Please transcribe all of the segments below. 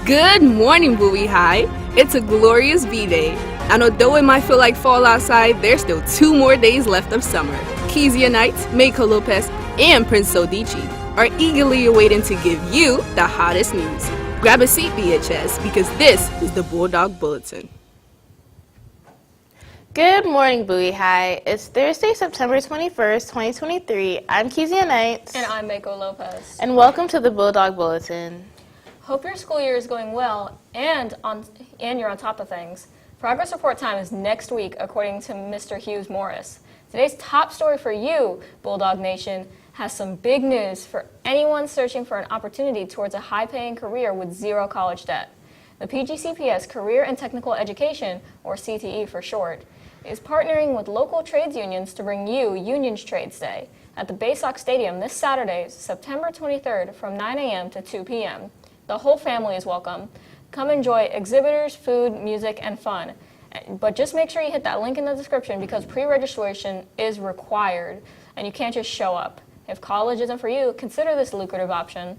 Good morning, Bowie High. It's a glorious B-Day. And although it might feel like fall outside, there's still 2 more days left of summer. Keizia Knights, Mako, Lopez, and Prince Odigie are eagerly awaiting to give you the hottest news. Grab a seat, BHS, because this is the Bulldog Bulletin. Good morning, Bowie High. It's Thursday, September 21st, 2023. I'm Keizia Knights. And I'm Mako, Lopez. And welcome to the Bulldog Bulletin. Hope your school year is going well and you're on top of things. Progress report time is next week, according to Mr. Hughes Morris. Today's top story for you, Bulldog Nation, has some big news for anyone searching for an opportunity towards a high-paying career with zero college debt. The PGCPS Career and Technical Education, or CTE for short, is partnering with local trades unions to bring you Unions Trades Day at the Baysox Stadium this Saturday, September 23rd from 9 a.m. to 2 p.m. The whole family is welcome. Come enjoy exhibitors, food, music, and fun. But just make sure you hit that link in the description because pre-registration is required and you can't just show up. If college isn't for you, consider this lucrative option.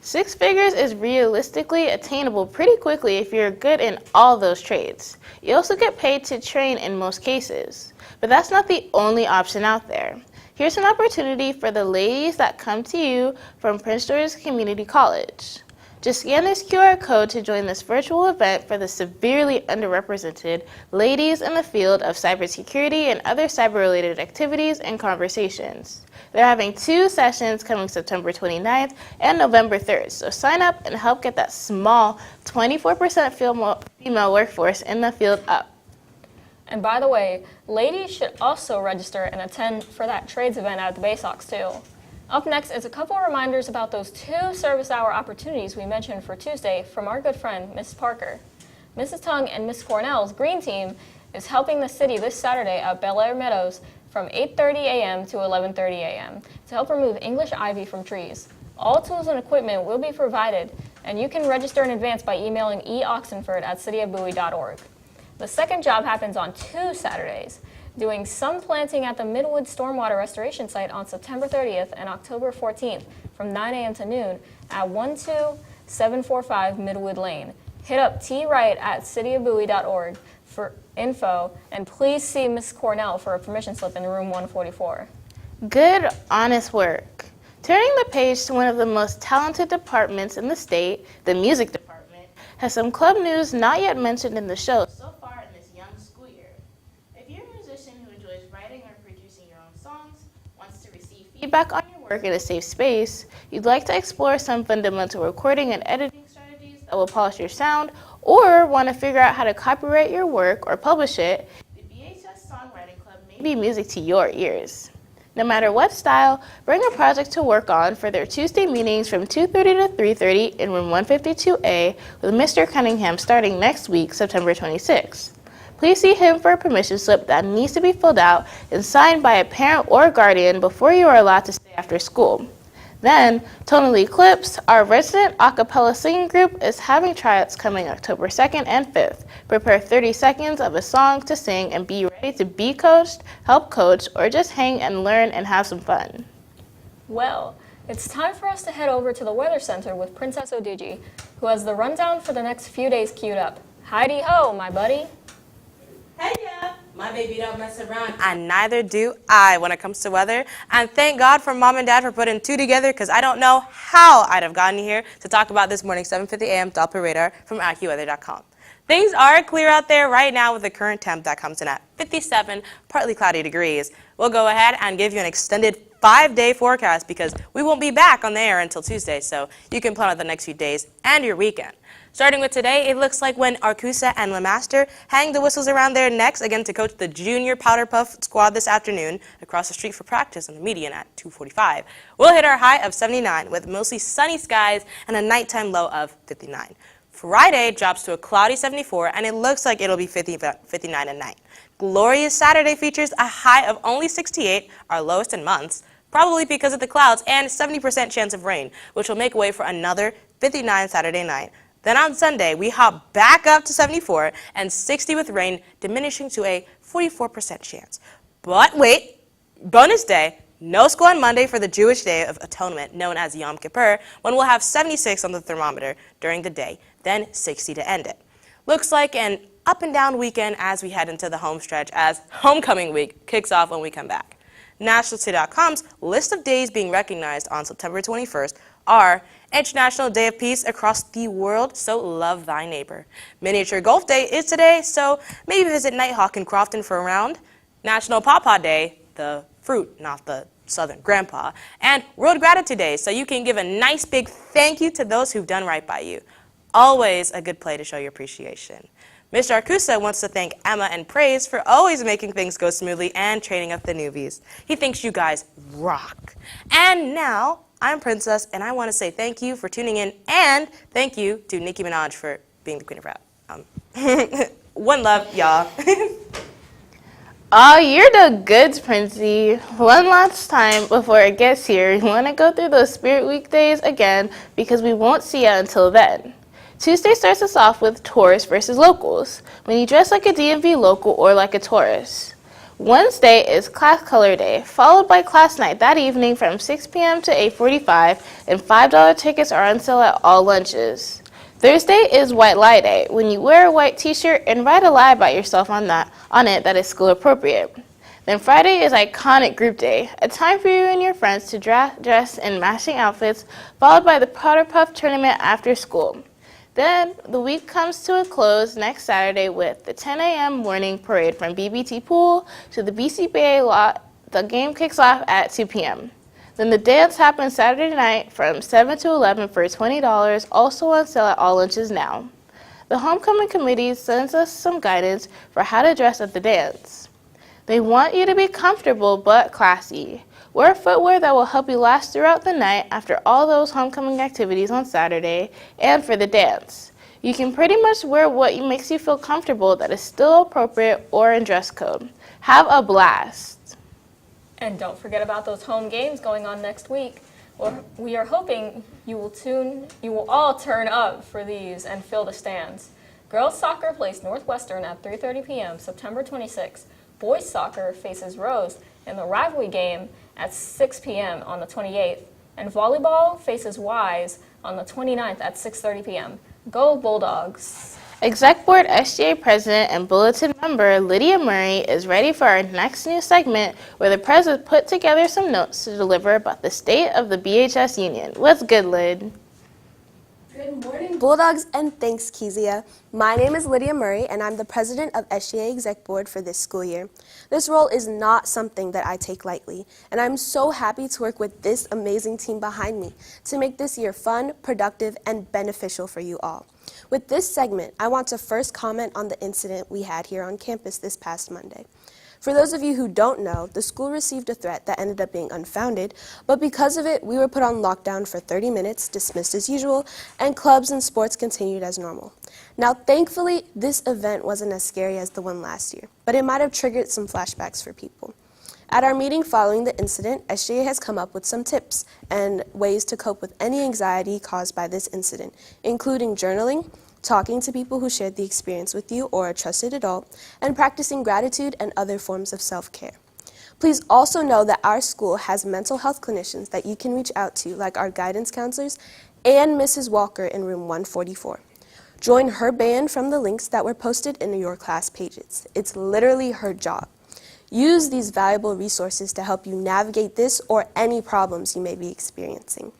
6 figures is realistically attainable pretty quickly if you're good in all those trades. You also get paid to train in most cases. But that's not the only option out there. Here's an opportunity for the ladies that come to you from Prince George's Community College. Just scan this QR code to join this virtual event for the severely underrepresented ladies in the field of cybersecurity and other cyber-related activities and conversations. They're having 2 sessions coming September 29th and November 3rd, so sign up and help get that small 24% female workforce in the field up. And by the way, ladies should also register and attend for that trades event at the Baysox too. Up next is a couple of reminders about those 2 service hour opportunities we mentioned for Tuesday from our good friend, Mrs. Parker. Mrs. Tung and Miss Cornell's Green Team is helping the city this Saturday at Bel Air Meadows from 8:30 a.m. to 11:30 a.m. to help remove English ivy from trees. All tools and equipment will be provided, and you can register in advance by emailing eoxenford@cityofbowie.org. The second job happens on 2 Saturdays, doing some planting at the Midwood Stormwater Restoration Site on September 30th and October 14th from 9 a.m. to noon at 12745 Midwood Lane. Hit up twright@cityofbowie.org for info, and please see Ms. Cornell for a permission slip in room 144. Good, honest work. Turning the page to one of the most talented departments in the state, the music department, has some club news not yet mentioned in the show so far in this young school year. If you're a musician who enjoys writing or producing your own songs, wants to receive feedback on your work in a safe space, you'd like to explore some fundamental recording and editing strategies that will polish your sound, or want to figure out how to copyright your work or publish it, the BHS Songwriting Club may be music to your ears. No matter what style, bring a project to work on for their Tuesday meetings from 2:30 to 3:30 in room 152A with Mr. Cunningham starting next week, September 26th. Please see him for a permission slip that needs to be filled out and signed by a parent or guardian before you are allowed to stay after school. Then, Tonally Eclipse, our resident a cappella singing group, is having tryouts coming October 2nd and 5th. Prepare 30 seconds of a song to sing and be ready to be coached, help coach, or just hang and learn and have some fun. Well, it's time for us to head over to the Weather Center with Princess Odigie, who has the rundown for the next few days queued up. Heidi-ho, my buddy. Hey, yeah. My baby don't mess around, and neither do I when it comes to weather. And thank God for Mom and Dad for putting 2 together, because I don't know how I'd have gotten here to talk about this morning's 7:50 a.m. Doppler radar from AccuWeather.com. Things are clear out there right now with the current temp that comes in at 57, partly cloudy degrees. We'll go ahead and give you an extended 5-day forecast because we won't be back on the air until Tuesday, so you can plan out the next few days and your weekend. Starting with today, it looks like when Arcusa and LeMaster hang the whistles around their necks again to coach the junior Powder Puff squad this afternoon across the street for practice on the median at 2:45. We'll hit our high of 79 with mostly sunny skies and a nighttime low of 59. Friday drops to a cloudy 74, and it looks like it'll be 59 at night. Glorious Saturday features a high of only 68, our lowest in months, probably because of the clouds, and 70% chance of rain, which will make way for another 59 Saturday night. Then on Sunday, we hop back up to 74 and 60 with rain, diminishing to a 44% chance. But wait, bonus day, No school on Monday for the Jewish Day of Atonement, known as Yom Kippur, when we'll have 76 on the thermometer during the day, then 60 to end it. Looks like an up and down weekend as we head into the home stretch as homecoming week kicks off when we come back. Nationality.com's list of days being recognized on September 21st are International Day of Peace across the world, so love thy neighbor. Miniature Golf Day is today, so maybe visit Nighthawk in Crofton for a round. National Pawpaw Day, the fruit, not the Southern grandpa. And World Gratitude Day, so you can give a nice big thank you to those who've done right by you. Always a good play to show your appreciation. Mr. Arcusa wants to thank Emma and Praise for always making things go smoothly and training up the newbies. He thinks you guys rock. And now, I'm Princess, and I want to say thank you for tuning in, and thank you to Nicki Minaj for being the queen of rap. One love, y'all. Oh, you're the goods, Princey. One last time before it gets here, you want to go through those Spirit Weekdays again because we won't see you until then. Tuesday starts us off with tourists versus locals, when you dress like a DMV local or like a tourist. Wednesday is Class Color Day, followed by Class Night that evening from 6 p.m. to 8:45, and $5 tickets are on sale at all lunches. Thursday is White Lie Day, when you wear a white t-shirt and write a lie about yourself on it that is school appropriate. Then Friday is Iconic Group Day, a time for you and your friends to dress in matching outfits, followed by the Powder Puff Tournament after school. Then the week comes to a close next Saturday with the 10 a.m. morning parade from BBT Pool to the BCBA lot. The game kicks off at 2 p.m. Then the dance happens Saturday night from 7 to 11 for $20, also on sale at all lunches now. The Homecoming Committee sends us some guidance for how to dress at the dance. They want you to be comfortable but classy. Wear footwear that will help you last throughout the night after all those homecoming activities on Saturday and for the dance. You can pretty much wear what makes you feel comfortable that is still appropriate or in dress code. Have a blast. And don't forget about those home games going on next week. We are hoping you will all turn up for these and fill the stands. Girls soccer plays Northwestern at 3:30 p.m. September 26th. Boys soccer faces Rose in the rivalry game at 6 p.m. on the 28th, and volleyball faces Wise on the 29th at 6:30 p.m. Go Bulldogs! Exec Board SGA President and Bulletin member Lydia Murray is ready for our next news segment where the President put together some notes to deliver about the state of the BHS Union. What's good, Lyd? Good morning, Bulldogs, and thanks, Keizia. My name is Lydia Murray, and I'm the president of SGA Exec Board for this school year. This role is not something that I take lightly, and I'm so happy to work with this amazing team behind me to make this year fun, productive, and beneficial for you all. With this segment, I want to first comment on the incident we had here on campus this past Monday. For those of you who don't know, the school received a threat that ended up being unfounded, but because of it, we were put on lockdown for 30 minutes, dismissed as usual, and clubs and sports continued as normal. Now, thankfully, this event wasn't as scary as the one last year, but it might have triggered some flashbacks for people. At our meeting following the incident, SGA has come up with some tips and ways to cope with any anxiety caused by this incident, including journaling, talking to people who shared the experience with you or a trusted adult, and practicing gratitude and other forms of self-care. Please also know that our school has mental health clinicians that you can reach out to, like our guidance counselors and Mrs. Walker in room 144. Join her band from the links that were posted in your class pages. It's literally her job. Use these valuable resources to help you navigate this or any problems you may be experiencing.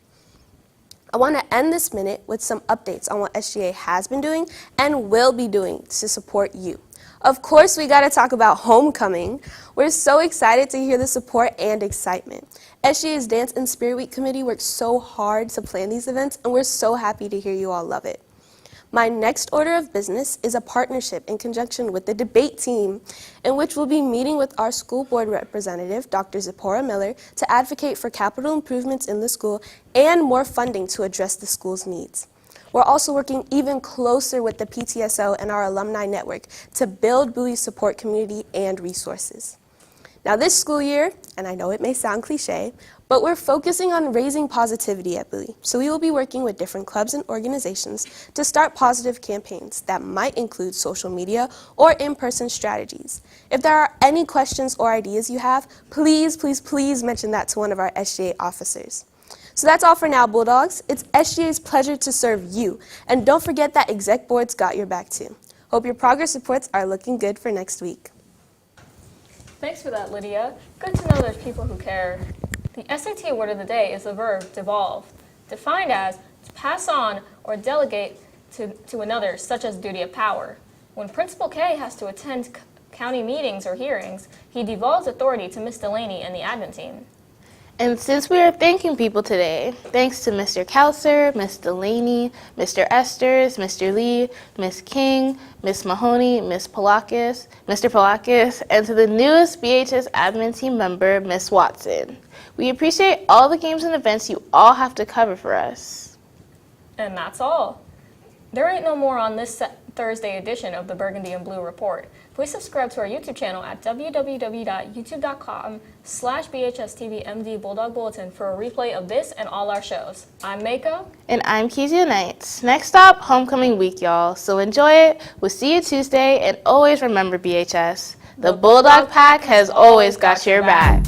I want to end this minute with some updates on what SGA has been doing and will be doing to support you. Of course, we got to talk about homecoming. We're so excited to hear the support and excitement. SGA's Dance and Spirit Week Committee worked so hard to plan these events, and we're so happy to hear you all love it. My next order of business is a partnership in conjunction with the debate team, in which we'll be meeting with our school board representative, Dr. Zipporah Miller, to advocate for capital improvements in the school and more funding to address the school's needs. We're also working even closer with the PTSO and our alumni network to build Bowie's support community and resources. Now this school year, and I know it may sound cliche, But we're focusing on raising positivity at Bowie, so we will be working with different clubs and organizations to start positive campaigns that might include social media or in-person strategies. If there are any questions or ideas you have, please, please, please mention that to one of our SGA officers. So that's all for now, Bulldogs. It's SGA's pleasure to serve you, and don't forget that Exec Board's got your back too. Hope your progress reports are looking good for next week. Thanks for that, Lydia. Good to know there's people who care. The SAT word of the day is the verb devolve, defined as to pass on or delegate to another, such as duty of power. When Principal K has to attend county meetings or hearings, he devolves authority to Miss Delaney and the admin team. And since we are thanking people today, thanks to Mr. Kauser, Miss Delaney, Mr. Esters, Mr. Lee, Miss King, Miss Mahoney, Mr. Polakis, and to the newest BHS admin team member, Miss Watson. We appreciate all the games and events you all have to cover for us. And that's all. There ain't no more on this Thursday edition of the Burgundy and Blue Report. Please subscribe to our YouTube channel at www.youtube.com/BHSTVMD Bulldog Bulletin for a replay of this and all our shows. I'm Mako. And I'm Keizia Knights. Next stop, homecoming week, y'all. So enjoy it. We'll see you Tuesday. And always remember, BHS, the Bulldog Pack has always got your back.